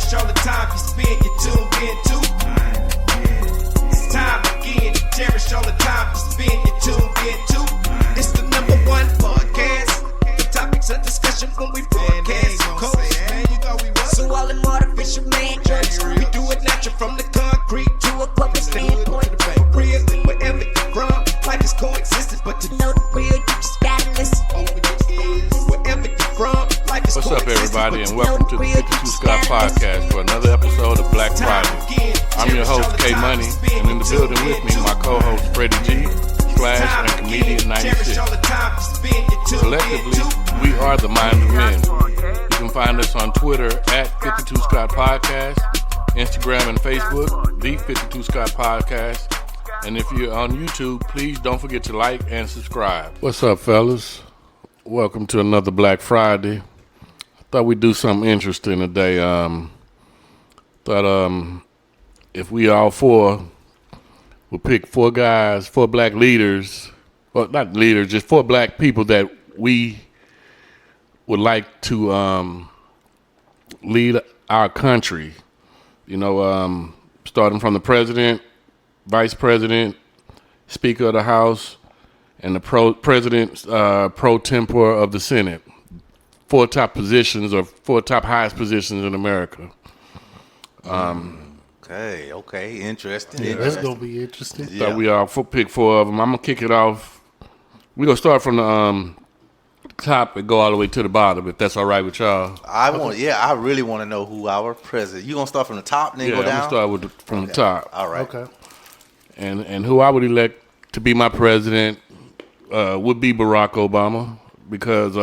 cherish all the time you spend, you tuned in too. It's time again to cherish all the time you spend, you tuned in too. It's the #1 podcast. The topics of discussion when we broadcast. So all them artificial man jokes, we do it natural from the concrete to a public standpoint. Real, wherever you're from, life is coexistence, but to know the real, you just gotta listen. Wherever you're from, life is What's up, everybody, and welcome to the 52 Scott Podcast for another episode of Black Friday. I'm your host, K Money, and in the building with me, my co-host, Freddie G, Flash, and Comedian 96. Collectively, we are the Minds of Men. You can find us on Twitter at 52 Scott Podcast, Instagram and Facebook, the 52 Scott Podcast. And if you're on YouTube, please don't forget to like and subscribe. What's up, fellas? Welcome to another Black Friday. I thought we'd do something interesting today. If we all four would pick four black leaders, well, not leaders, just four black people that we would like to lead our country. You know, starting from the president, vice president, speaker of the House, and the president pro tempore of the Senate. Four top positions or four top highest positions in America. Okay, interesting. Yeah, that's gonna be interesting. Thought we all pick four of them. I'm gonna kick it off. We're gonna start from the top and go all the way to the bottom, if that's all right with y'all. I really want to know who our president. You gonna start from the top and then go down? I'm gonna start from the top. All right. Okay. And who I would elect to be my president would be Barack Obama, because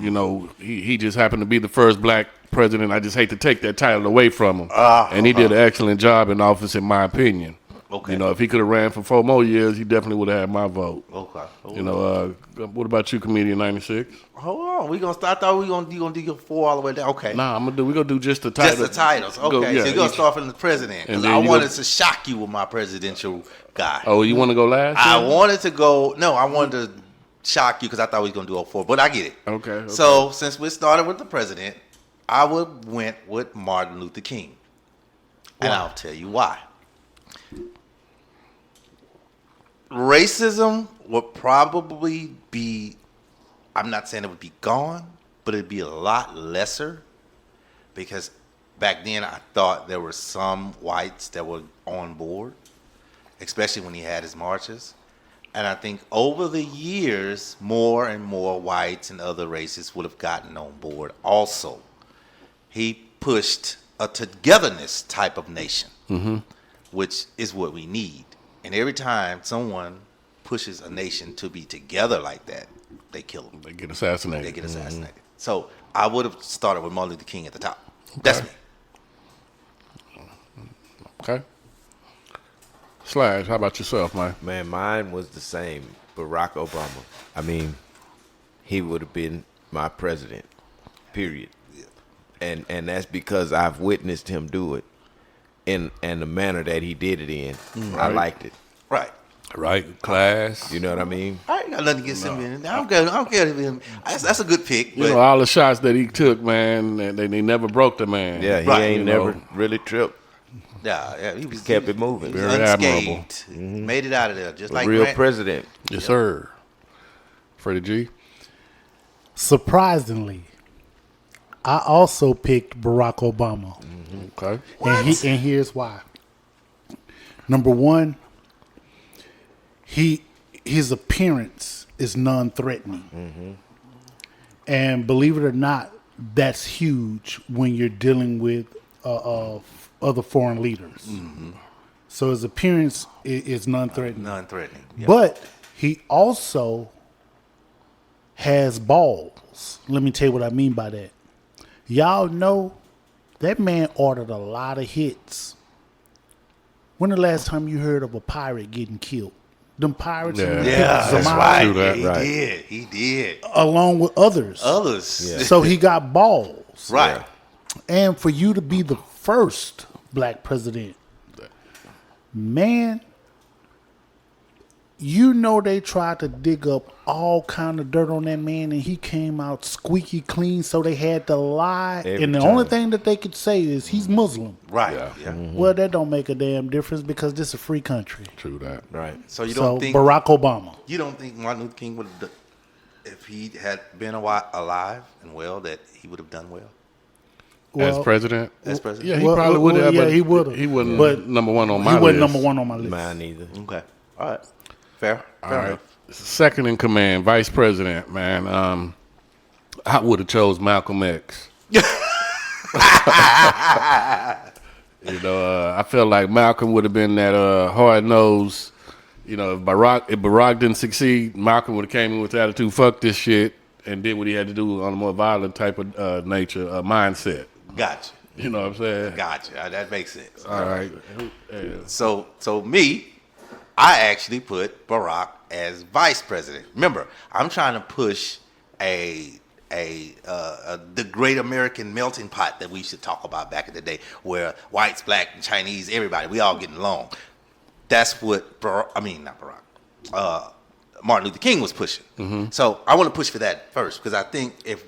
you know, he just happened to be the first black president. I just hate to take that title away from him. And he did an excellent job in office, in my opinion. Okay. You know, if he could have ran for 4 more years, he definitely would have had my vote. Okay. You know, what about you, Comedian 96? Hold on. We gonna start. I thought you gonna do your 4 all the way down. Okay. Nah, we're gonna do just the titles. Just the titles. Okay. So you're gonna start from the president. Because I wanted to shock you with my presidential guy. Oh, you want to go last? I wanted to shock you because I thought we was gonna do all 4, but I get it. Okay. So since we started with the president, I went with Martin Luther King, and I'll tell you why. Racism would probably be, I'm not saying it would be gone, but it'd be a lot lesser, because back then I thought there were some whites that were on board, especially when he had his marches. And I think over the years, more and more whites and other races would have gotten on board also. He pushed a togetherness type of nation, which is what we need. And every time someone pushes a nation to be together like that, they kill them. They get assassinated. So I would have started with Martin Luther King at the top. Okay. That's me. Okay. Slash, how about yourself, man? Man, mine was the same. Barack Obama. I mean, he would have been my president, period. Yeah. And that's because I've witnessed him do it in the manner that he did it in. I liked it. Right, class. You know what I mean? I ain't got nothing against him. I don't care if him. That's a good pick. You know, all the shots that he took, man, they never broke the man. Yeah, he ain't never really tripped. Yeah, he kept it moving. He was unscathed. Made it out of there, just like real Grant. President. Yes, sir. Freddie G. Surprisingly, I also picked Barack Obama. Okay. And here's why. Number one, his appearance is non-threatening. And believe it or not, that's huge when you're dealing with other foreign leaders. So his appearance is non-threatening. Yep. But he also has balls. Let me tell you what I mean by that. Y'all know that man ordered a lot of hits. When the last time you heard of a pirate getting killed? Them pirates. Yeah, that's right. He did. Along with others. Yeah. So he got balls. Right. And for you to be the first black president, man, You know they tried to dig up all kind of dirt on that man, and he came out squeaky clean. So they had to lie, Every and the time. only thing that they could say is he's Muslim. Right. Yeah. Yeah. Well, that don't make a damn difference because this is a free country. True that. Right. So you So don't think Barack Obama. you don't think Martin Luther King would have, if he had been alive and well, that he would have done well As president? as president? Yeah, he probably would have. Yeah, but he would have. He wasn't But number one on my He list. wasn't number one on my list. Mine either. Okay. All right. Fair. All Fair right. enough. Second in command, vice president, man. I would have chose Malcolm X. I feel like Malcolm would have been that hard nosed. If Barack didn't succeed, Malcolm would have came in with the attitude, "Fuck this shit," and did what he had to do on a more violent type of nature mindset. Gotcha. You know what I'm saying? Gotcha. That makes sense. All right. So me, I actually put Barack as vice president. Remember, I'm trying to push the great American melting pot that we should talk about back in the day, where whites, black, and Chinese, everybody, we all getting along. That's what Martin Luther King was pushing. Mm-hmm. So I want to push for that first, because I think if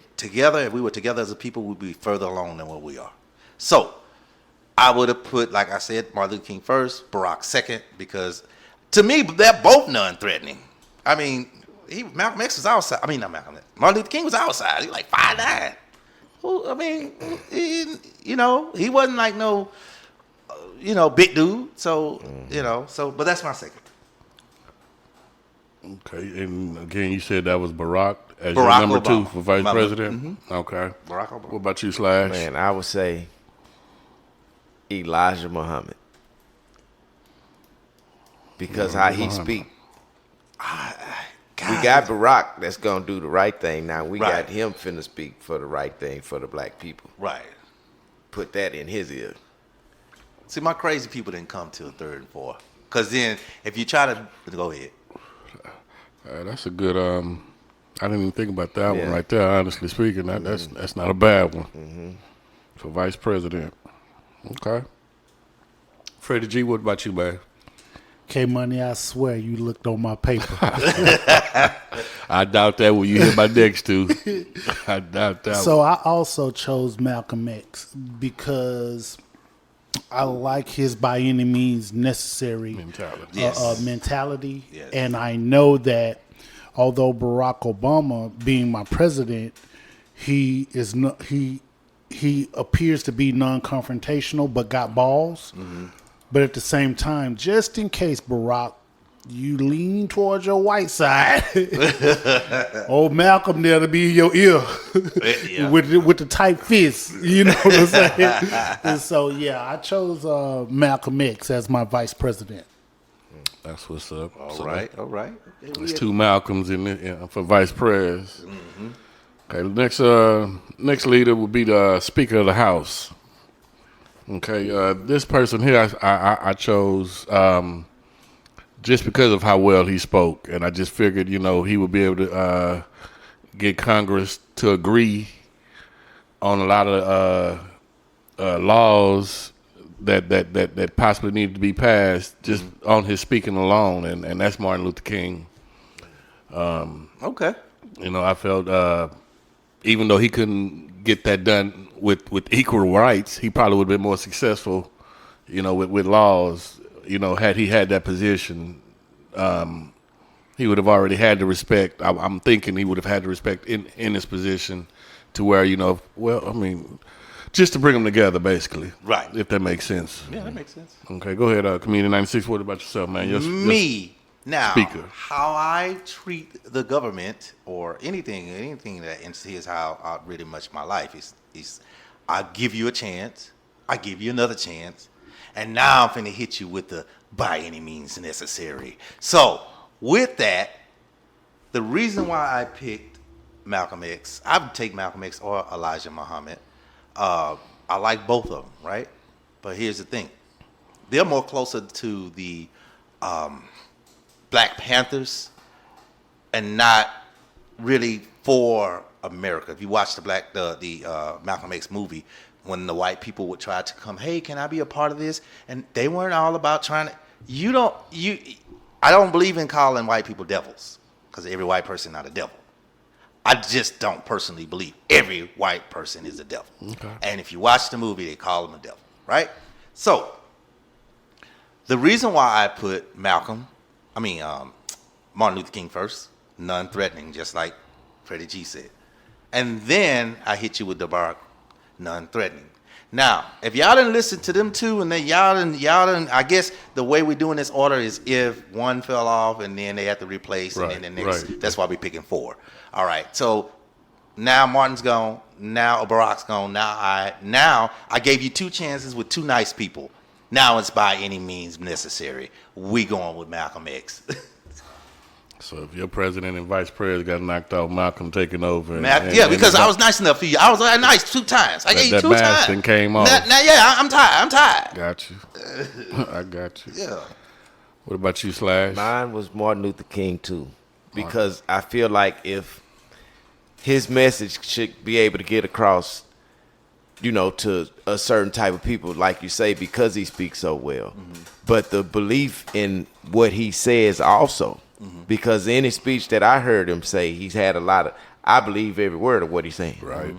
we were together as a people, we'd be further along than what we are. So I would have put, like I said, Martin Luther King first, Barack second, because to me, they're both non-threatening. I mean, Malcolm X was outside. I mean, not Malcolm X. Martin Luther King was outside. He was like 5'9". I mean, he wasn't like no, big dude. So, but that's my second. Okay, and again, you said that was Barack as Barack your number Obama. 2 for vice My- president? Okay. Barack Obama. What about you, Slash? Man, I would say Elijah Muhammad. Because how he speak. We got Barack that's going to do the right thing. Now we Right. got him finna speak for the right thing for the black people. Right. Put that in his ear. See, my crazy people didn't come till third and fourth. Because then, if you try to, go ahead. That's a good. I didn't even think about that one Yeah. right there. Honestly speaking, that's not a bad one for vice president. Okay. Freddie G, what about you, man? K Money, I swear you looked on my paper. I doubt that when you hit my next two. I doubt that. So I also chose Malcolm X because I like his by any means necessary mentality. Yes. mentality. Yes. And I know that although Barack Obama being my president, he is not he appears to be non-confrontational but got balls. But at the same time, just in case, Barack, you lean towards your white side, old Malcolm there to be in your ear Yeah. with the tight fist. You know what I'm saying? And so, yeah, I chose Malcolm X as my vice president. That's what's up. All right. There's two Malcolms in it for vice pres. Okay, next leader will be the Speaker of the House. Okay, this person here I chose just because of how well he spoke, and I just figured he would be able to get Congress to agree on a lot of laws that possibly need to be passed just on his speaking alone, and that's Martin Luther King. Okay. I felt even though he couldn't get that done with equal rights, he probably would have been more successful, with laws. Had he had that position, he would have already had the respect. I'm thinking he would have had the respect in his position to where, just to bring them together, basically. Right. If that makes sense. Yeah, that makes sense. Okay, go ahead, Comedian 96. What about yourself, man? Me. Now, Speaker. how I treat the government or anything that is how really much my life is I give you a chance, I give you another chance, and now I'm finna hit you with the by any means necessary. So, with that, the reason why I picked Malcolm X, I would take Malcolm X or Elijah Muhammad. I like both of them, right? But here's the thing. They're more closer to the Black Panthers and not really for America. If you watch the Malcolm X movie, when the white people would try to come, hey, can I be a part of this? And they weren't all about trying to. I I don't believe in calling white people devils because every white person not a devil. I just don't personally believe every white person is a devil. Okay. And if you watch the movie, they call him a devil, right? So the reason why I put Martin Luther King first, non-threatening, just like Freddie G said. And then I hit you with the Barack, non-threatening. Now, if y'all didn't listen to them two, and then y'all didn't, I guess the way we're doing this order is if one fell off and then they have to replace, and then the next. Right. That's why we're picking 4. All right. So now Martin's gone. Now Barack's gone. Now I gave you 2 chances with 2 nice people. Now it's by any means necessary. We going with Malcolm X. So if your president and vice president got knocked out, Malcolm taking over. Because I was nice enough for you. I was nice 2 times. I gave you 2 times. That came off. Now, I'm tired. Got you. I got you. Yeah. What about you, Slash? Mine was Martin Luther King too, because I feel like if his message should be able to get across, to a certain type of people, like you say, because he speaks so well. Mm-hmm. But the belief in what he says also, because any speech that I heard him say, he's had a lot of, I believe every word of what he's saying. Right.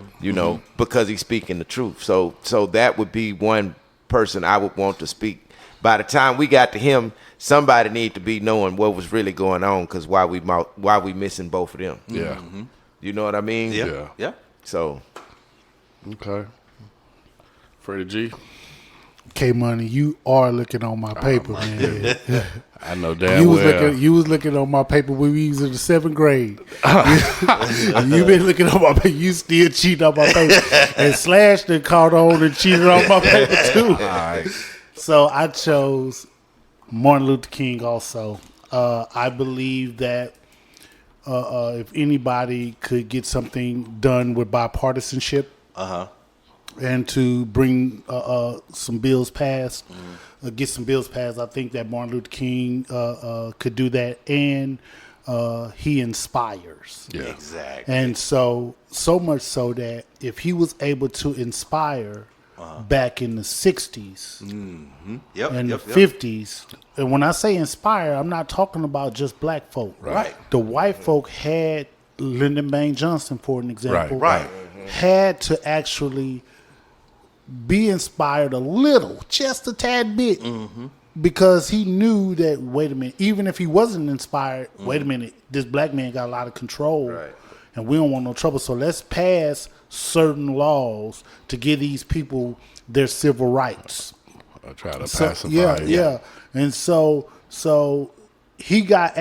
Because he's speaking the truth. So that would be one person I would want to speak. By the time we got to him, somebody need to be knowing what was really going on, because why we missing both of them. Yeah. Mm-hmm. You know what I mean? Yeah. So. Okay. Freddie G. K Money, you are looking on my paper, man. I know damn well. You was looking on my paper when we was in the 7th grade. You been looking on my paper. You still cheating on my paper. And Slash done caught on and cheated on my paper too. All right. So I chose Martin Luther King also. I believe that if anybody could get something done with bipartisanship, and to bring some bills passed, get some bills passed, I think that Martin Luther King could do that, and he inspires. Yeah. Exactly. And so much so that if he was able to inspire back in the 60s and the 50s, and when I say inspire, I'm not talking about just black folk. Right. The white folk had Lyndon Baines Johnson, for an example, Right. had to actually be inspired a little, just a tad bit, because he knew that, wait a minute, even if he wasn't inspired, wait a minute, this black man got a lot of control, and we don't want no trouble, so let's pass certain laws to give these people their civil rights. Try to pacify. Yeah. And so he got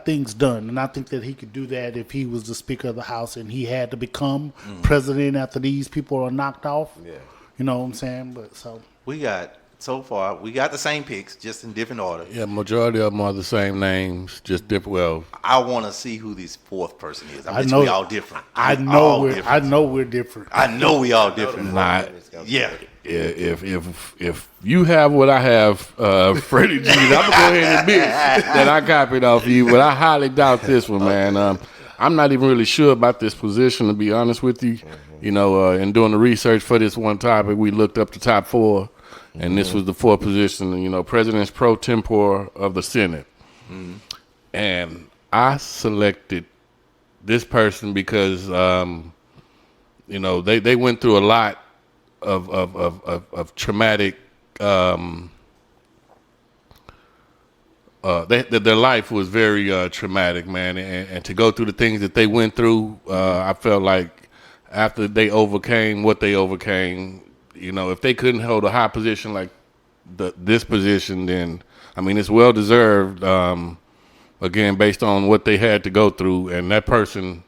things done, and I think that he could do that if he was the Speaker of the House and he had to become president after these people are knocked off. Yeah. You know what I'm saying? But so we got the same picks, just in different order. Yeah, majority of them are the same names, just different. Well, I want to see who this 4th person is. I bet know we all different. I know we're different. I know we all different. Yeah. If you have what I have, Freddie G, I'm gonna go ahead and admit that I copied off of you, but I highly doubt this one, man. I'm not even really sure about this position, to be honest with you. In doing the research for this one topic, we looked up the top 4, and this was the 4th position. President's pro tempore of the Senate, and I selected this person because they went through a lot of traumatic. Their life was very traumatic, man, and to go through the things that they went through, I felt like after they overcame what they overcame, if they couldn't hold a high position like this position, then it's well deserved. Again, based on what they had to go through, and that person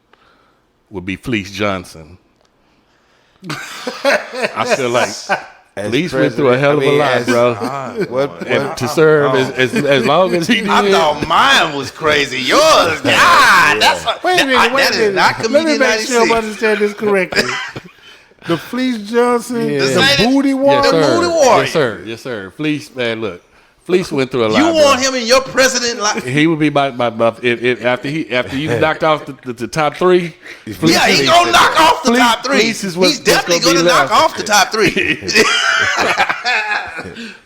would be Fleece Johnson. I feel like Fleece went through a hell of a lot, bro. To serve as long as he did. I thought mine was crazy. Yours, Wait a minute. Let me make sure I understand this correctly. The Fleece Johnson, the booty warrior. Yes, sir. Fleece, man, look. Fleece went through a lot. You want him in your president? He would be my after you knocked off the top 3. He's gonna knock off the top 3. He's definitely gonna knock off the top 3.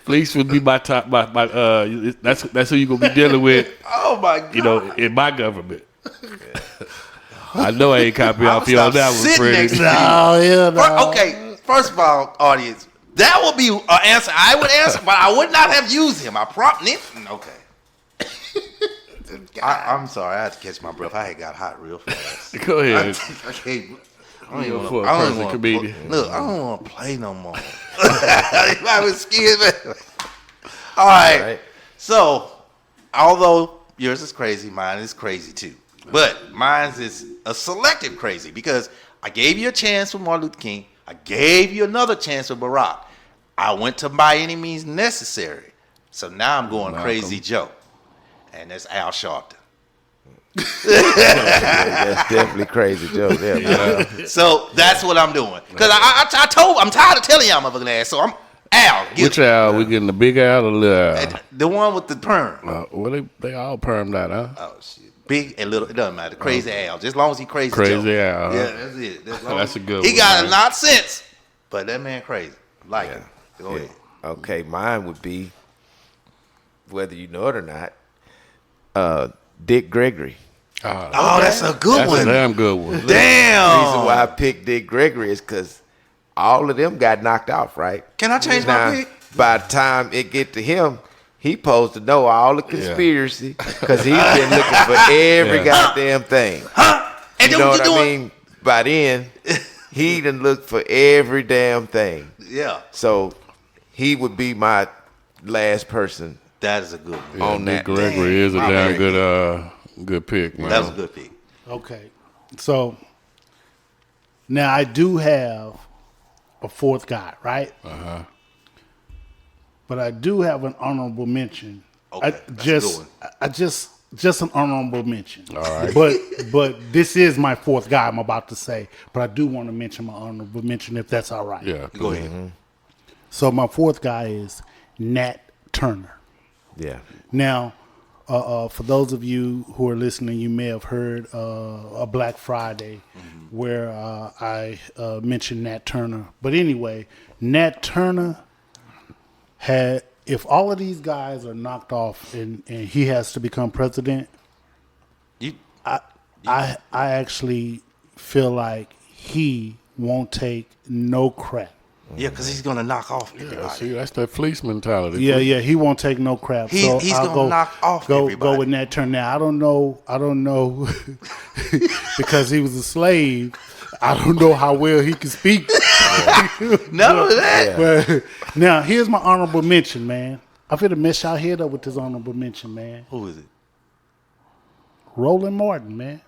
Fleece would be my top. That's who you gonna be dealing with. Oh my God! You know, in my government. I know I ain't copy off you on that one, sitting Freddie. next to you. No, yeah, no. Okay, first of all, audience, that would be an answer I would answer, but I would not have used him. I prompted him. Okay. I'm sorry, I had to catch my breath. I had got hot real fast. Go ahead. I can't. I You're don't for a even person want comedian. Look, I don't want to play no more. I was scared. All right. So, although yours is crazy, mine is crazy too. But mine is a selective crazy because I gave you a chance with Martin Luther King. I gave you another chance with Barack. I went to by any means necessary. So now I'm going Crazy Joe. And that's Al Sharpton. That's definitely Crazy Joe. Yeah. So that's what I'm doing. Because I'm tired of telling y'all motherfucking ass. So I'm Al. Which Al? We getting the big Al or little Al? The one with the perm. Well, they all permed out, huh? Oh, shit. Big and little. It doesn't matter. Crazy Al. Just as long as he Crazy Joe. Crazy Al. Yeah, that's it. That's a good He one, got man. a lot of sense. But that man crazy. Like it. Go ahead. Okay, mine would be, whether you know it or not, Dick Gregory. Oh, that's a good That's one. a damn good one. The Damn. reason why I picked Dick Gregory is because all of them got knocked off, right? Can I change my pick? By the time it get to him, he supposed to know all the conspiracy because he's been looking for every goddamn thing. And You then know what what you I doing? mean? By then, he done looked for every damn thing. Yeah. So he would be my last person That is a good one. on Dick that. Gregory is a my damn bad. good pick, man. That was a good pick. Okay. So now I do have a fourth guy, right? Uh-huh. But I do have an honorable mention. Okay, that's a good one. I just an honorable mention. All right. But this is my fourth guy I'm about to say. But I do want to mention my honorable mention if that's all right. Yeah. Go ahead. So my fourth guy is Nat Turner. Yeah. Now, for those of you who are listening, you may have heard a Black Friday where I mentioned Nat Turner. But anyway, Nat Turner had, if all of these guys are knocked off and he has to become president, I actually feel like he won't take no crap. Yeah, because he's going to knock off Yeah, everybody. see, that's that fleece mentality. Yeah, he won't take no crap. He's I'll gonna knock off go everybody. with Nat Turner. Now I don't know because he was a slave. I don't know how well he can speak. None of that. But now here's my honorable mention, man. I'm finna mess y'all head up with this honorable mention, man. Who is it? Roland Martin, man.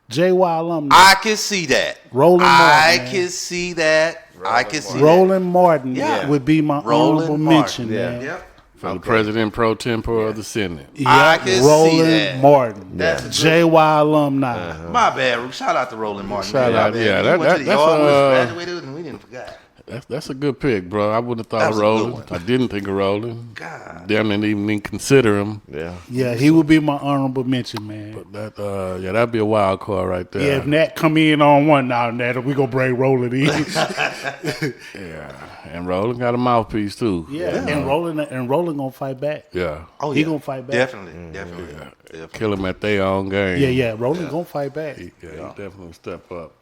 JY alumni. I can see that. Roland Martin, I man. can see that. I can see Roland Martin Yeah. would be my Roland honorable Martin, mention, yeah. man. that. Yep. For the president pro tempore of the Senate. I can see Roland that. Martin. That's a good- JY alumni. My bad. Shout out to Roland Martin. Shout man. out, Man, yeah, he that- went to the that's, yard, graduated, and we didn't forget. That's a good pick, bro. I wouldn't have thought That of was a good Roland. one. I didn't think of Roland. God. Damn, didn't even consider him. Yeah. Yeah, he would be my honorable mention, man. That that'd be a wild card right there. Yeah, if Nat come in on one now, Nat, we gonna bring Roland in. Yeah, and Roland got a mouthpiece too. Yeah, and Roland gonna fight back. Yeah. Oh, He yeah. gonna fight back. Definitely. Kill them at their own game. Yeah, Roland gonna fight back. He definitely step up.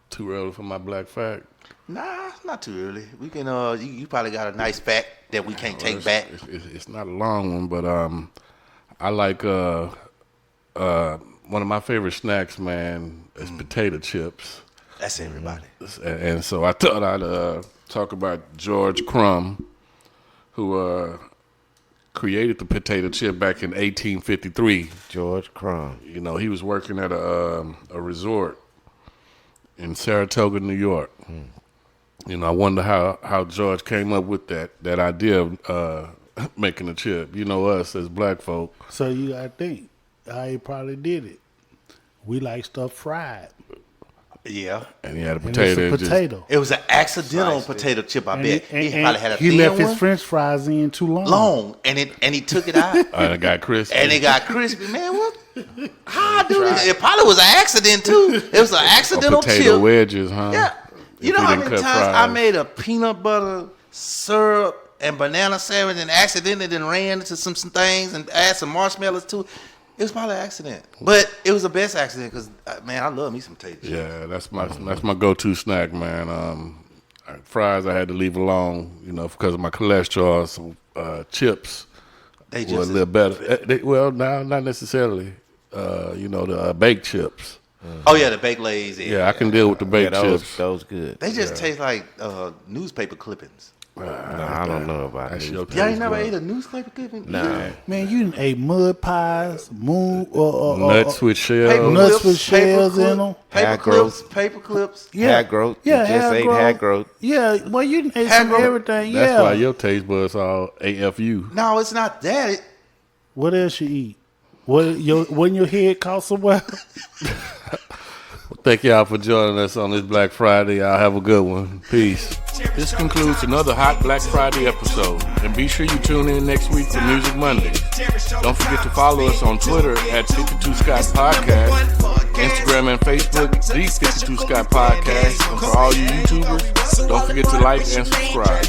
Too early for my black fact. Nah, it's not too early. We can. You probably got a nice fact that we can't take back. It's not a long one, but I like one of my favorite snacks, man, is potato chips. That's everybody. And so I thought I'd talk about George Crumb, who created the potato chip back in 1853. George Crumb. You know, he was working at a resort in Saratoga, New York. You know, I wonder how George came up with that idea of making a chip. You know, us as black folk. So you gotta think how he probably did it. We like stuff fried. Yeah. And he had a And potato. it's a potato. It was an accidental potato chip. I bet he probably had a he thin left one, his French fries in too long. long, and he took it out, And it got crispy. and it got crispy. Man, what? How I do it? It probably was an accident too. It was an Or accidental potato chip. wedges, huh? Yeah. You know how many times I made a peanut butter syrup and banana sandwich and accidentally then ran into some things and added some marshmallows too? It was probably an accident, but it was the best accident because man, I love me some tater chips. Yeah, that's my go-to snack, man. Fries I had to leave alone, because of my cholesterol. So chips They were just a little better. Well, now not necessarily. The baked chips. Oh yeah, the baked Lays. Yeah, I can deal with the baked chips. Those good. They just taste like newspaper clippings. No, I don't know about That's these. your Y'all ain't taste never bud. ate a newspaper clipping? Nah. Man, you done ate mud pies, Nuts with Paper shells. Nuts clips, with shells in 'em. Paper Hair clips, growth. paper clips. Hair growth. Yeah, You just ate hair growth. Yeah, well, you done ate Hair some growth. everything. That's Yeah. why your taste buds all AFU. No, it's not that. What else you eat? When your head caught somewhere? Thank y'all for joining us on this Black Friday. Y'all have a good one. Peace. This concludes another hot Black Friday episode. And be sure you tune in next week for Music Mondays. Don't forget to follow us on Twitter at 52 Scott Podcast, Instagram and Facebook, The 52 Scott Podcast. And for all you YouTubers, don't forget to like and subscribe.